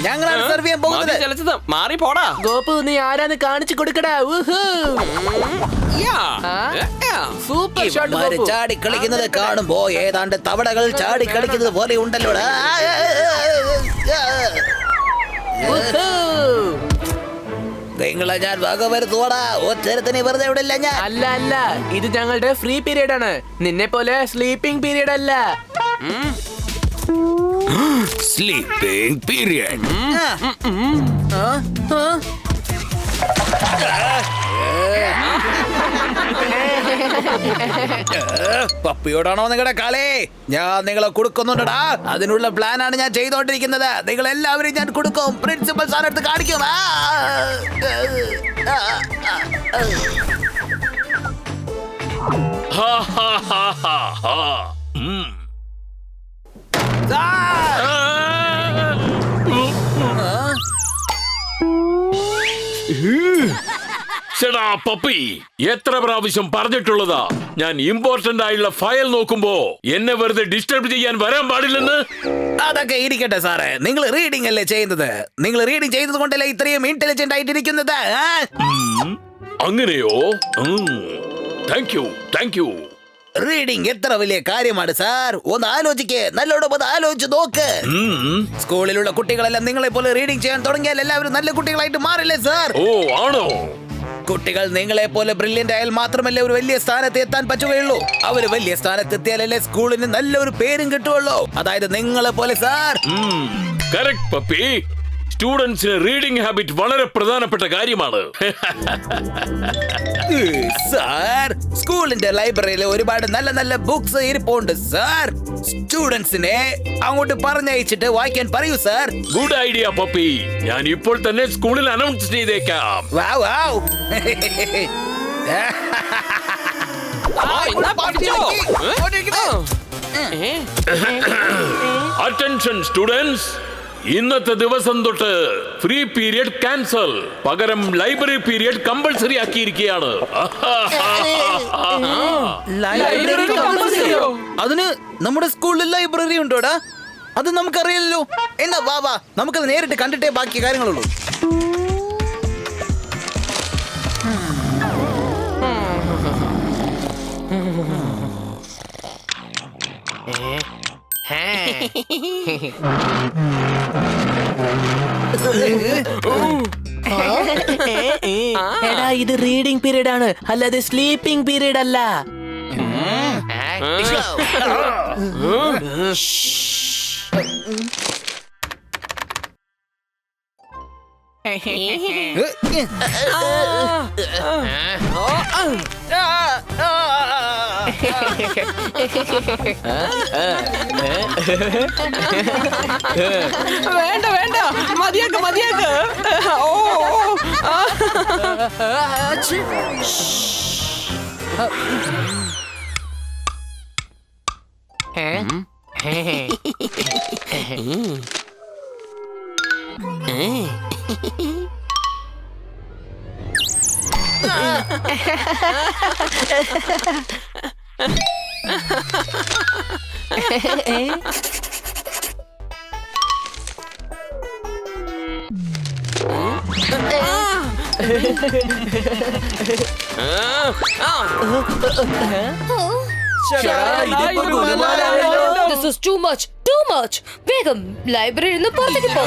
ഞങ്ങളാണ് സെർവ് ചെയ്യാൻ പോകുന്നത്. മാറി പോടാ ഗോപു, നീ ആരാന്ന് കാണിച്ചു കൊടുക്കടാ. Super shot. ചാടി കളിക്കുന്നത് കാണുമ്പോ ഏതാണ്ട് തവളകൾ ചാടി കളിക്കുന്നത് പോലെ ഉണ്ടല്ലോടാ. നിങ്ങളെ ഞാൻ വകവരുത്തോടാ. ഒറ്റരത്തിനെ വെറുതെ വിടില്ല ഞാൻ. അല്ല അല്ല, ഇത് ഞങ്ങളുടെ ഫ്രീ പീരീഡ് ആണ്. നിന്നെ പോലെ സ്ലീപ്പിംഗ് പീരീഡ് അല്ല. Sleeping period. പപ്പിയോടാണോ നിങ്ങളുടെ കളി? ഞാൻ നിങ്ങളെ കൊടുക്കുന്നുണ്ടടാ. അതിനുള്ള പ്ലാനാണ് ഞാൻ ചെയ്തോണ്ടിരിക്കുന്നത്. നിങ്ങൾ എല്ലാവരും ഞാൻ കൊടുക്കും. പ്രിൻസിപ്പൽ സാറെടുത്ത് കാണിക്കും. പപ്പി, എത്ര പ്രാവശ്യം പറഞ്ഞിട്ടുള്ളതാ ഞാൻ ഇമ്പോർട്ടന്റ് ആയുള്ള ഫയൽ നോക്കുമ്പോ എന്നെ വെറുതെ ഡിസ്റ്റർബ് ചെയ്യാൻ വരാൻ പാടില്ലെന്ന്. അതൊക്കെ ഇരിക്കട്ടെ സാറേ, നിങ്ങൾ റീഡിംഗ് അല്ലേ ചെയ്യുന്നത്? നിങ്ങൾ റീഡിംഗ് ചെയ്തത് കൊണ്ടല്ലേ ഇത്രയും ഇന്റലിജന്റ് ആയിട്ടിരിക്കുന്നത്. അങ്ങനെയോ? Thank you. റീഡിംഗ് എത്ര വലിയ കാര്യമാണ് സാർ. ഒന്ന് ആലോചിക്കേ, നല്ലോണം ഒന്ന് ആലോചിച്ച് നോക്ക്. സ്കൂളിലുള്ള കുട്ടികളെല്ലാം നിങ്ങളെ പോലെ റീഡിംഗ് ചെയ്യാൻ തുടങ്ങിയാൽ എല്ലാവരും നല്ല കുട്ടികളായിട്ട് മാറില്ലേ സാർ? ഓ ആണോ? കുട്ടികൾ നിങ്ങളെ പോലെ ബ്രില്യന്റ് ആയാൽ മാത്രമല്ലേ ഒരു വലിയ സ്ഥാനത്ത് എത്താൻ പറ്റുകയുള്ളൂ. അവര് വലിയ സ്ഥാനത്ത് എത്തിയാലല്ലേ സ്കൂളിന് നല്ലൊരു പേരും കിട്ടുള്ളൂ. അതായത് നിങ്ങളെ പോലെ സാർ. Correct puppy. സ്റ്റുഡൻസിന് റീഡിംഗ് ഹാബിറ്റ് വളരെ പ്രധാനപ്പെട്ട കാര്യമാണ്. സാർ, സ്കൂളിന്റെ ലൈബ്രറിയിൽ ഒരുപാട് നല്ല നല്ല ബുക്സ് ഇരിപ്പുണ്ട് സാർ. സ്റ്റുഡൻസിനെ അങ്ങോട്ട് പറഞ്ഞയച്ചിട്ട് വായിക്കാൻ പറയൂ സാർ. Good idea puppy. ഞാൻ ഇപ്പോൾ തന്നെ സ്കൂളിൽ അനൗൺസ് ചെയ്തേക്കാം. അറ്റൻഷൻ സ്റ്റുഡൻസ്, ഇന്നത്തെ ദിവസം തൊട്ട് ഫ്രീ പീരിയഡ് ക്യാൻസൽ. പകരം ലൈബ്രറി പീരിയഡ് കമ്പൾസറി ആക്കിയിരിക്കുകയാണ്. അതിന് നമ്മുടെ സ്കൂളിൽ ലൈബ്രറി ഉണ്ടോടാ? അത് നമുക്കറിയില്ലല്ലോ. എന്നാ വാ, നമുക്കത് നേരിട്ട് കണ്ടിട്ടേ ബാക്കി കാര്യങ്ങളുള്ളൂ. എടാ, ഇത് റീഡിംഗ് പീരീഡ് ആണ്, അല്ലാതെ സ്ലീപ്പിംഗ് പീരീഡ് അല്ല. വേണ്ട മതിയാക്ക്. This is too much. വേഗം ലൈബ്രറിയിൽ നിന്ന് പുറത്തേക്ക് പോ.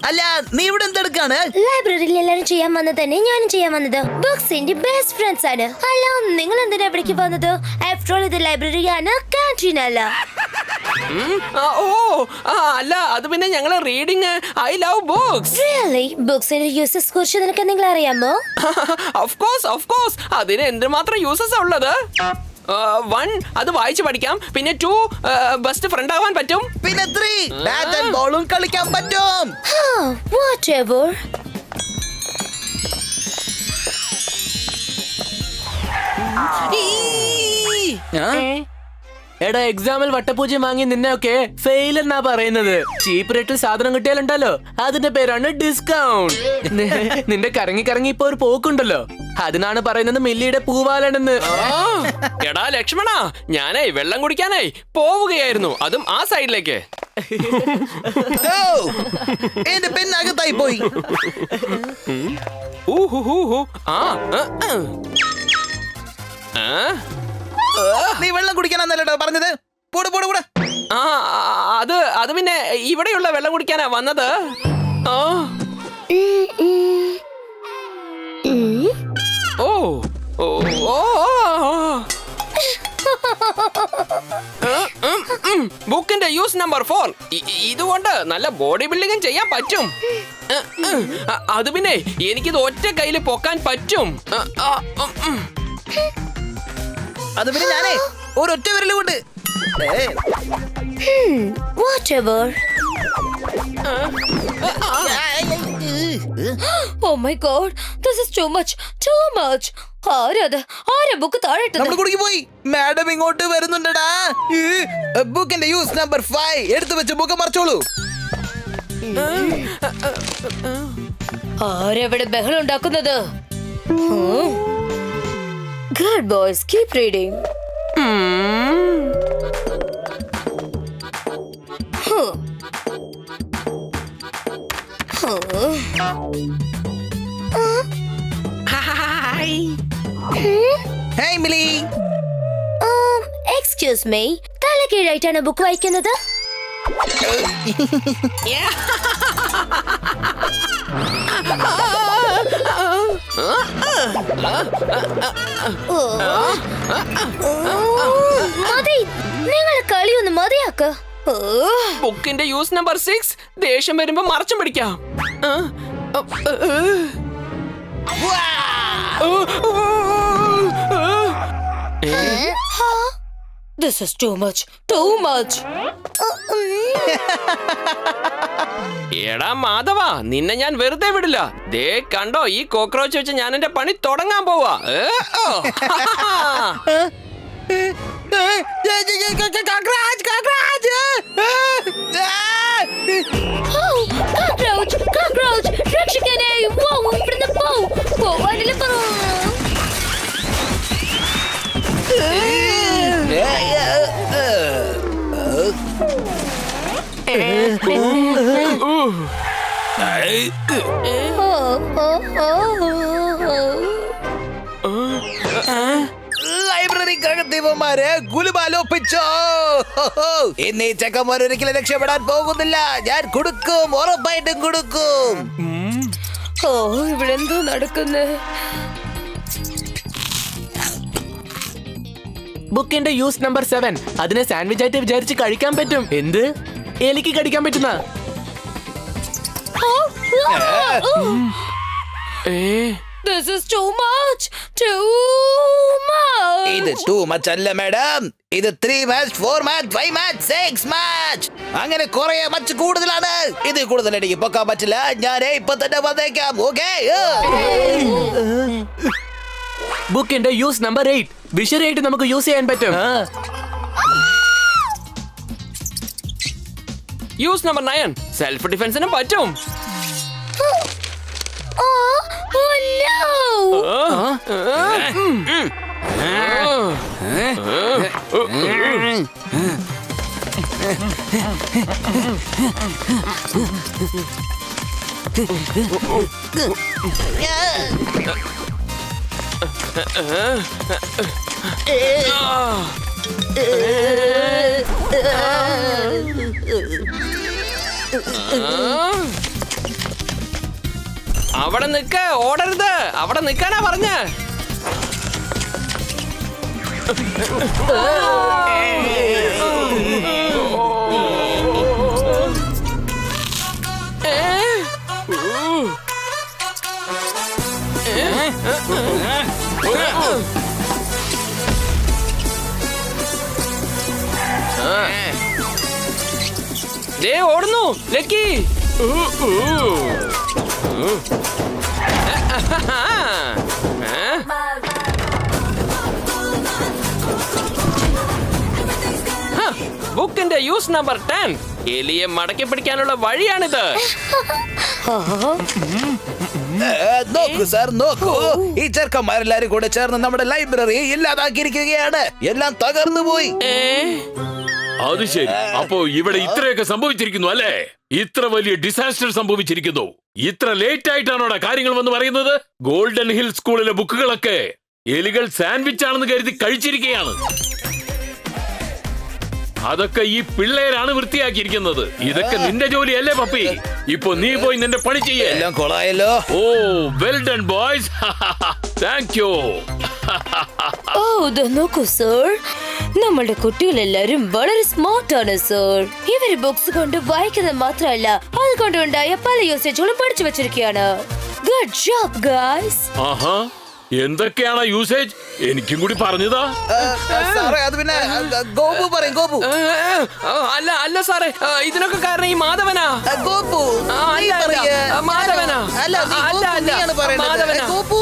അല്ല, നീ ഇവിടെ എന്തെടുക്കാണ്? ലൈബ്രറിയിൽ എല്ലാരും ചെയ്യാൻ വന്നത് തന്നെ ഞാനും ചെയ്യാൻ വന്നത്. ബുക്സിന്റെ ബെസ്റ്റ് ഫ്രണ്ട്സ് ആണ്. അല്ല, നിങ്ങൾ എന്തിനാ ഇവിടേക്ക് വന്നത്? ആഫ്റ്റർ ഓൾ ഇത് ലൈബ്രറിയാണ്, കാന്റീൻ അല്ല. അല്ല, അത് പിന്നെ ഞങ്ങള് reading I love books. Really? ബുക്സിന്റെ യൂസസ് കുറിച്ച് നിനക്ക് എന്തെങ്കിലും അറിയാമോ? Of course. അതിന് എന്തുമാത്രം യൂസസ് ഉള്ളത്. 1, അത് വായിച്ചു പഠിക്കാം. പിന്നെ 2, ബെസ്റ്റ് ഫ്രണ്ട് ആവാൻ പറ്റും. പിന്നെ 3, ബാറ്റ് ആൻഡ് ബോളും കളിക്കാൻ പറ്റും. Whatever. എടാ എക്സാമിൽ വട്ടപൂജ്യം വാങ്ങി നിന്നെയൊക്കെ ഫെയിൽ എന്നാ പറയുന്നത്. ചീപ്പ് റേറ്റിൽ സാധനം കിട്ടിയാലുണ്ടല്ലോ അതിന്റെ പേരാണ് ഡിസ്കൗണ്ട്. നിന്റെ കറങ്ങി കറങ്ങി ഇപ്പൊ ഒരു പോക്കുണ്ടല്ലോ, അതിനാണ് പറയുന്നത് മില്ലിയുടെ പൂവാലനെന്ന്. എടാ ലക്ഷ്മണ, ഞാനേ വെള്ളം കുടിക്കാനായി പോവുകയായിരുന്നു, അതും ആ സൈഡിലേക്ക്. ഓ, എന്റെ പെണ്ണകത്തായി പോയി. ഊഹുഹുഹു. ആ, ആ. നീ വെള്ളം കുടിക്കാനല്ലല്ലോ പറഞ്ഞത്. പോട് പോട് കൂടെ. ആ, അത് പിന്നെ ഇവിടെയുള്ള വെള്ളം കുടിക്കാനാ വന്നത്. ആ. ഓ ഓ ഓ ബുക്കിന്റെ യൂസ് നമ്പർ 4. ഇതുകൊണ്ട് നല്ല ബോഡി ബിൽഡിംഗും ചെയ്യാൻ പറ്റും. അത് പിന്നെ എനിക്കിത് ഒറ്റ കയ്യിൽ പൊക്കാൻ പറ്റും. അത് പിന്നെ ഞാനേ ഒരൊറ്റ വിരല് കൊണ്ട്. Whatever. Oh my god, this is too much, too much. ആരാ ബുക്ക് താഴെ നമ്മൾ കുടുങ്ങി പോയി. മാഡം ഇങ്ങോട്ട് വരുന്നുണ്ടടാ. ബുക്കിന്റെ യൂസ് നമ്പർ 5 എടുത്തു വെച്ച് ബുക്ക് മറിച്ചോളൂ. ആരെവിടെ ബഹളം ഉണ്ടാക്കുന്നത്? Good boys, keep reading. Hey Millie. Excuse me, തലകീഴായിട്ടാണ് ബുക്ക് വായിക്കുന്നത്? മതി, നിങ്ങൾ കളിയൊന്ന് മതിയാക്ക്. ബുക്കിന്റെ യൂസ് നമ്പർ 6 ദേഷ്യം വരുമ്പോ മറച്ചും പിടിക്കാം. This is too much, too much. എടാ മാധവ, നിന്നെ ഞാൻ വെറുതെ വിടില്ല. ദേ കണ്ടോ, ഈ കോക്രോച്ച് വെച്ച് ഞാൻ എന്റെ പണി തുടങ്ങാൻ പോവാ. Cockroach, രക്ഷിക്കണേ. ഇവിടുന്ന് പോവാനില്ല. ലൈബ്രറിക്കകത്തിവന്മാരെ ഗുലുമാലോപിച്ചോ. ഇന്ന് ഈ ചെക്കന്മാർ ഒരിക്കലും രക്ഷപ്പെടാൻ പോകുന്നില്ല. ഞാൻ കൊടുക്കും, ഉറപ്പായിട്ടും കൊടുക്കും. ഇവിടെ എന്തോ നടക്കുന്നേ? ബുക്കിന്റെ യൂസ് നമ്പർ 7 അതിനെ സാൻഡ്വിച്ച് ആയിട്ട് വിചാരിച്ച് കഴിക്കാൻ പറ്റും. എന്ത്? എലിക്ക് കടിക്കാൻ പറ്റുന്ന? This is too much, too much. ഇത് ടൂ മച്ച് അല്ല മാഡം. ഇത് 3 മാച്ച്, 4 മാച്ച്, 5 മാച്ച്, 6 മാച്ച്, അങ്ങനെ കുറെ മച്ച് കൂടുതലാണ്. ഇത് കൂടുതൽ എനിക്ക് പൊക്കാൻ പറ്റില്ല. ഞാൻ ഇപ്പൊ തന്നെ വന്നേക്കാം. ഓക്കേ. ബുക്കിന്റെ യൂസ് നമ്പർ 8 വിഷറിയായിട്ട് നമുക്ക് യൂസ് ചെയ്യാൻ പറ്റും. യൂസ് നമ്പർ 9 സെൽഫ് ഡിഫെൻസിനും പറ്റും. Oh no! അവിടെ നിക്ക, ഓടരുത്. അവിടെ നിക്കാനാ പറഞ്ഞ. ദേ ഓടുന്നു ലക്കി. ബുക്കിന്റെ യൂസ് നമ്പർ 10. എലിയെ മടക്കി പിടിക്കാനുള്ള വഴിയാണിത്. നോക്കൂ സാർ, നോക്കൂ. ഈ ചെറുക്കന്മാരെല്ലാരും കൂടെ ചേർന്ന് നമ്മുടെ ലൈബ്രറി ഇല്ലാതാക്കിയിരിക്കുകയാണ്. എല്ലാം തകർന്നു പോയി. അത് ശരി. അപ്പോ ഇവിടെ ഇത്രയൊക്കെ സംഭവിച്ചിരിക്കുന്നു അല്ലേ? ഇത്ര വലിയ ഡിസാസ്റ്റർ സംഭവിച്ചിരിക്കുന്നു. ഇത്ര ലേറ്റ് ആയിട്ടാണോടാ കാര്യങ്ങൾ വന്ന് പറയുന്നത്? ഗോൾഡൻ ഹിൽ സ്കൂളിലെ ബുക്കുകളൊക്കെ എലികൾ സാൻഡ്വിച്ച് ആണെന്ന് കരുതി കഴിച്ചിരിക്കുകയാണ്. അതൊക്കെ ഈ പിള്ളേരാണ് വൃത്തിയാക്കിയിരിക്കുന്നത്. ഇതൊക്കെ നിന്റെ ജോലിയല്ലേ പപ്പി? ഇപ്പൊ നീ പോയി നിന്റെ പണി ചെയ്യേ. എല്ലാം കൊളായല്ലോ. Oh well done boys. Thank you. ഓ ഇത് നോക്കൂ സർ, നമ്മളുടെ കുട്ടികളെല്ലാരും വളരെ സ്മാർട്ട് ആണ് സർ. ഇവര് ബുക്സ് കൊണ്ട് വായിക്കുന്നത് മാത്രമല്ല, അതുകൊണ്ടുണ്ടായ പല യൂസേജുകളും പഠിച്ചു വെച്ചിരിക്കുകയാണ്. Good job guys. ആഹാ, എന്തൊക്കെയാണ് യൂസേജ്? എനിക്കും കൂടി പറഞ്ഞതാ. സാറേ അത് പിന്നെ ഗോപു പറയും. ഗോപു അല്ല അല്ല സാറേ, ഇതിനൊക്കെ കാരണം ഈ മാധവനാ. ഗോപു അല്ല, അല്ല, മാധവനാ. അല്ല അല്ല, അല്ല, നീയാണ് പറയുന്നത്. മാധവനാ. ഗോപു